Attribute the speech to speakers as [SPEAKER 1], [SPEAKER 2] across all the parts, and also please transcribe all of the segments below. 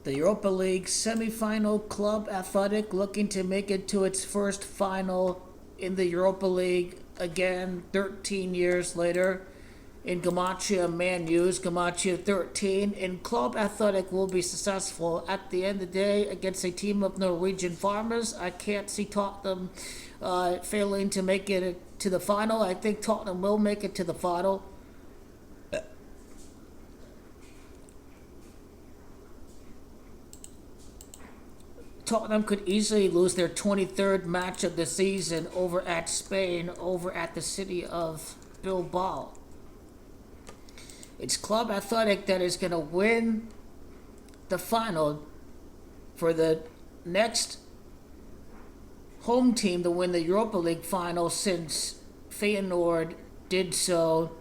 [SPEAKER 1] The Europa League semi-final, Club Athletic looking to make it to its first final in the Europa League again 13 years later. In Gematria Man U's Gematria 13, and Club Athletic will be successful at the end of the day against a team of Norwegian farmers. I can't see Tottenham failing to make it to the final. I think Tottenham will make it to the final. Tottenham could easily lose their 23rd match of the season over at Spain, over at the city of Bilbao. It's Club Athletic that is going to win the final for the next home team to win the Europa League final since Feyennord did so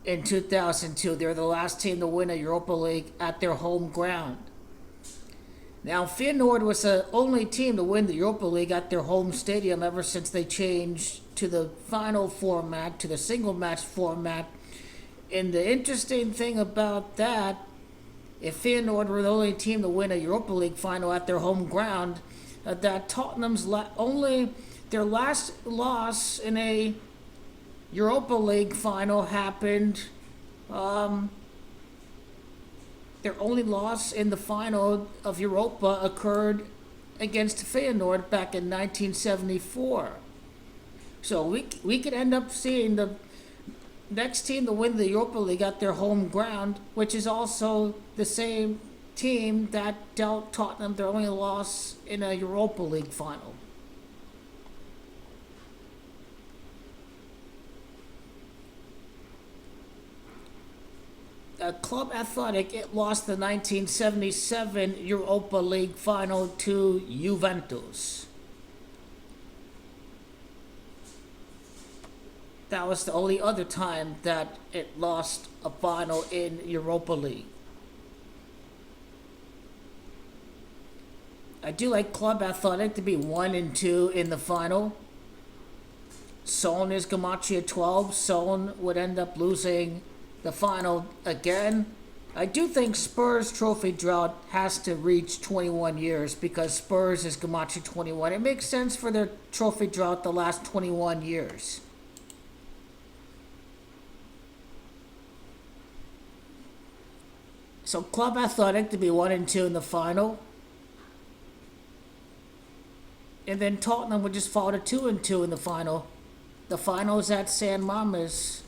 [SPEAKER 1] in 2002. They're the last team to win a Europa League at their home ground. Now, Feyenoord was the only team to win the Europa League at their home stadium ever since they changed to the final format, to the single match format. And the interesting thing about that, if Feyenoord were the only team to win a Europa League final at their home ground, that Tottenham's their last loss in a Europa League final happened. Their only loss in the final of Europa occurred against Feyenoord back in 1974. So we could end up seeing the next team to win the Europa League at their home ground, which is also the same team that dealt Tottenham their only loss in a Europa League final. Club Athletic, it lost the 1977 Europa League final to Juventus. That was the only other time that it lost a final in Europa League. I do like Club Athletic to be 1-2 in the final. Son is Gematria 12. Son would end up losing the final again. I do think Spurs trophy drought has to reach 21 years because Spurs is Gematria 21. It makes sense for their trophy drought the last 21 years. So Club Athletic to be 1-2 in the final. And then Tottenham would just fall to 2-2 in the final. The final is at San Mames.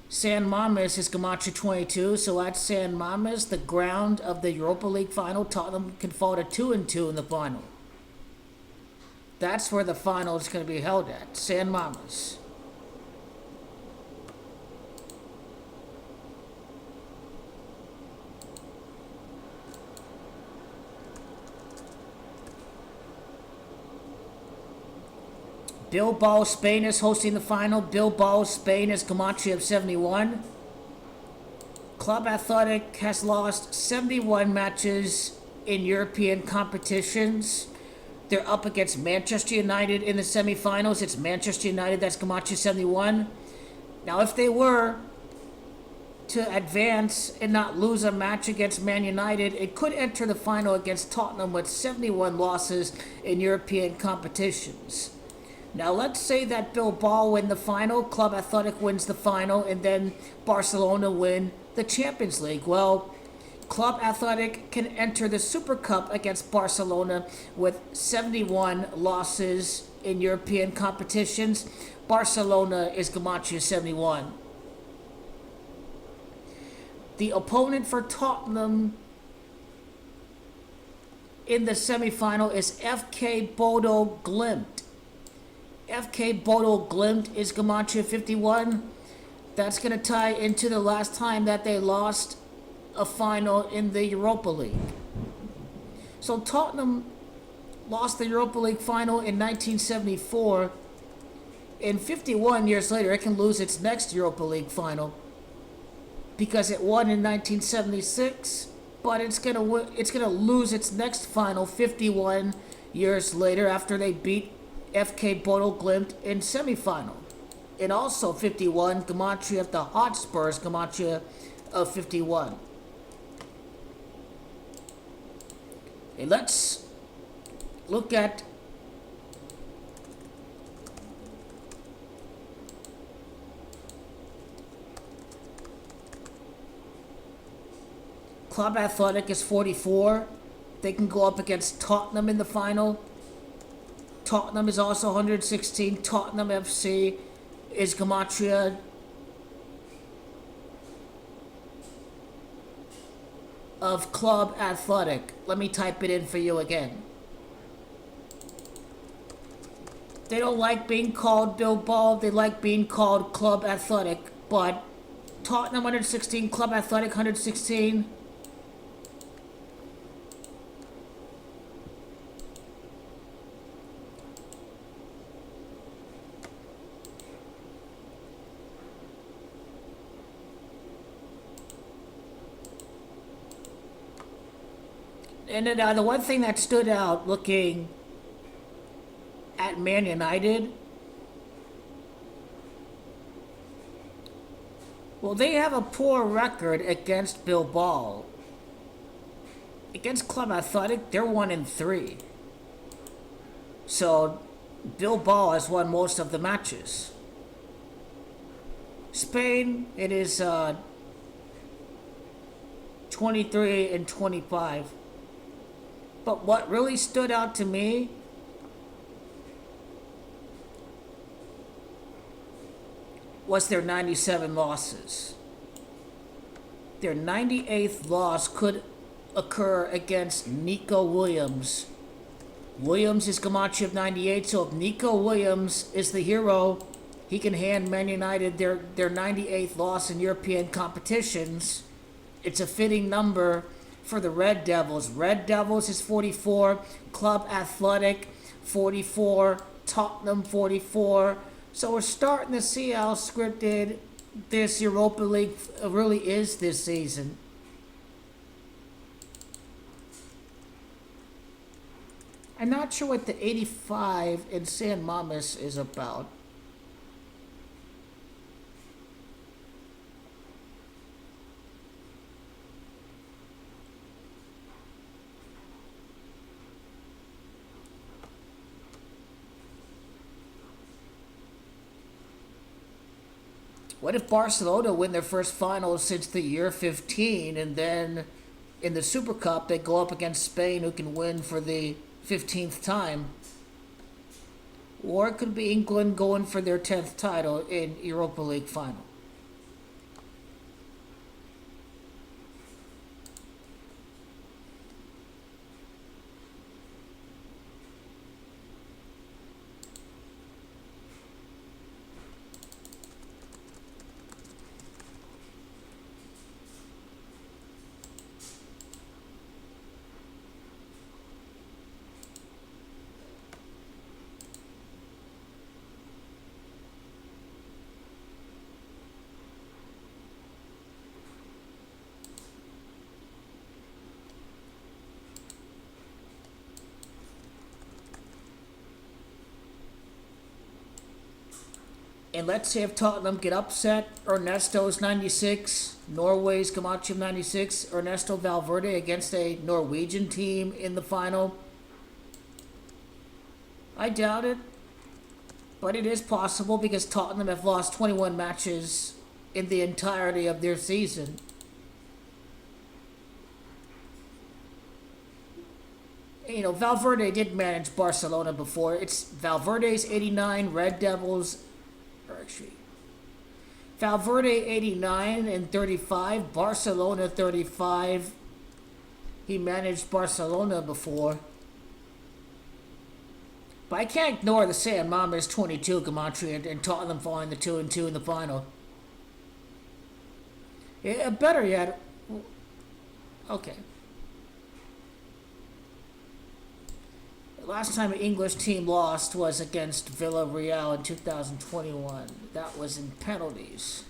[SPEAKER 1] San Mames is Gematria 22, so at San Mames, the ground of the Europa League final, Tottenham can fall to 2-2 in the final. That's where the final is going to be held at, San Mames. Bilbao, Spain is hosting the final. Bilbao, Spain is Gematria of 71. Club Athletic has lost 71 matches in European competitions. They're up against Manchester United in the semifinals. It's Manchester United that's Gematria 71. Now, if they were to advance and not lose a match against Man United, it could enter the final against Tottenham with 71 losses in European competitions. Now, let's say that Bilbao win the final, Club Athletic wins the final, and then Barcelona win the Champions League. Well, Club Athletic can enter the Super Cup against Barcelona with 71 losses in European competitions. Barcelona is Gematria 71. The opponent for Tottenham in the semifinal is FK Bodo Glimt. FK Bodo Glimt is Gematria 51. That's going to tie into the last time that they lost a final in the Europa League. So Tottenham lost the Europa League final in 1974. And 51 years later, it can lose its next Europa League final because it won in 1976. But it's gonna lose its next final 51 years later after they beat FK Bodo Glimt in semifinal. And also 51, Gematria of the Hotspurs, Gematria of 51. Okay, let's look at Club Athletic is 44. They can go up against Tottenham in the final. Tottenham is also 116. Tottenham FC is gematria of Club Athletic. Let me type it in for you again. They don't like being called Bilbao. They like being called Club Athletic. But Tottenham 116, Club Athletic 116. And then the one thing that stood out looking at Man United, well, they have a poor record against Bilbao. Against Club Athletic, they're 1-3. So Bilbao has won most of the matches. Spain, it is 23-25. But what really stood out to me was their 97 losses. Their 98th loss could occur against Nico Williams. Williams is gematria of 98, so if Nico Williams is the hero, he can hand Man United their 98th loss in European competitions. It's a fitting number for the Red Devils. Red Devils is 44, Club Athletic 44, Tottenham 44. So we're starting to see how scripted this Europa League really is this season. I'm not sure what the 85 in San Mames is about. What if Barcelona win their first final since the year 15, and then in the Super Cup they go up against Spain, who can win for the 15th time? Or it could be England going for their 10th title in Europa League final. And let's say if Tottenham get upset, Ernesto's 96, Norway's gematria 96, Ernesto Valverde against a Norwegian team in the final. I doubt it, but it is possible because Tottenham have lost 21 matches in the entirety of their season. You know, Valverde did manage Barcelona before. It's Valverde's 89, Red Devils, Valverde 89 and 35, Barcelona 35. He managed Barcelona before. But I can't ignore the San Mames 22 gematria and Tottenham falling the 2-2 in the final. Yeah, better yet. Okay. Last time an English team lost was against Villarreal in 2021. That was in penalties.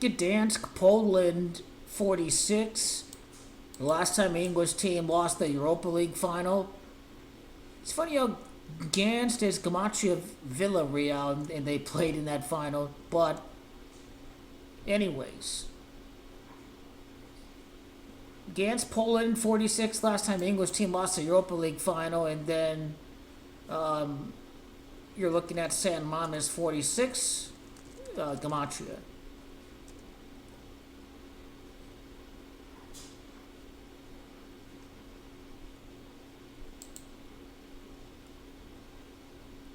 [SPEAKER 1] Gdansk, Poland, 46. The last time an English team lost the Europa League final. It's funny how Against is Camacho of Villarreal, and they played in that final. But, anyways, against Poland 46 last time the English team lost the Europa League final, and then you're looking at San Mames 46, Gematria.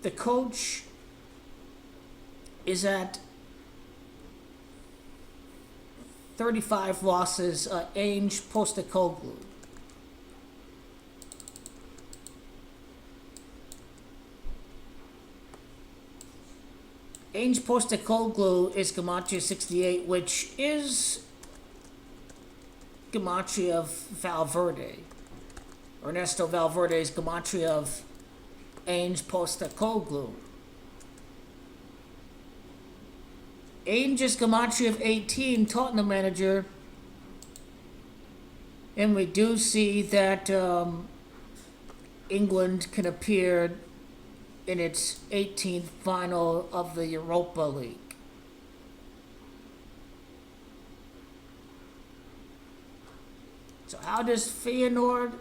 [SPEAKER 1] The coach is at 35 losses, Ainge Postecoglou. Ainge Postecoglou is Gematria 68, which is Gematria of Valverde. Ernesto Valverde's Gematria of Ainge Postecoglou. Ainge is Gematria of 18, Tottenham manager. And we do see that England can appear in its 18th final of the Europa League. So how does Feyennord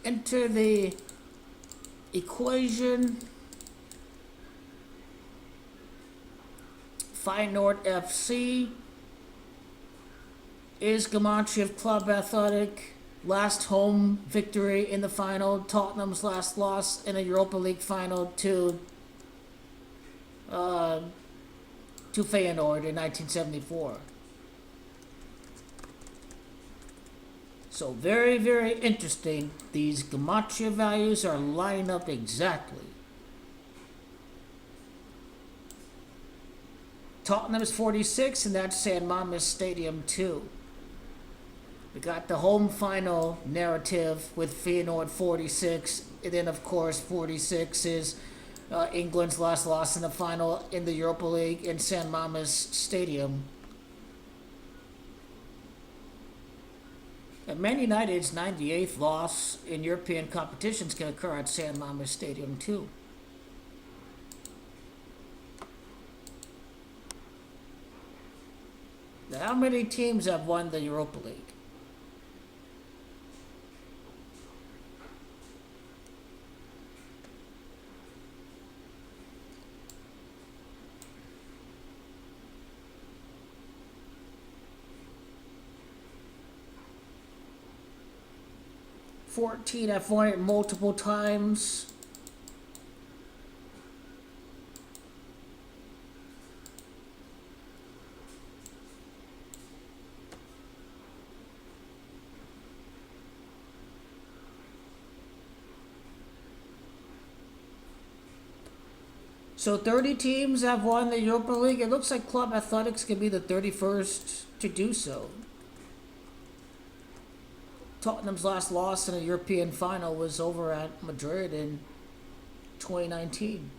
[SPEAKER 1] enter the equation? Feyenoord FC is Gematria of Club Athletic. Last home victory in the final. Tottenham's last loss in a Europa League final to Feyenoord in 1974. So very, very interesting. These Gematria values are lining up exactly. Tottenham is 46, and that's San Mames Stadium 2. We got the home final narrative with Feyenoord 46, and then of course 46 is England's last loss in the final in the Europa League in San Mames Stadium. And Man United's 98th loss in European competitions can occur at San Mames Stadium too. Now, how many teams have won the Europa League? Fourteen have won it multiple times. So 30 teams have won the Europa League. It looks like Club Athletics could be the 31st to do so. Tottenham's last loss in a European final was over at Madrid in 2019.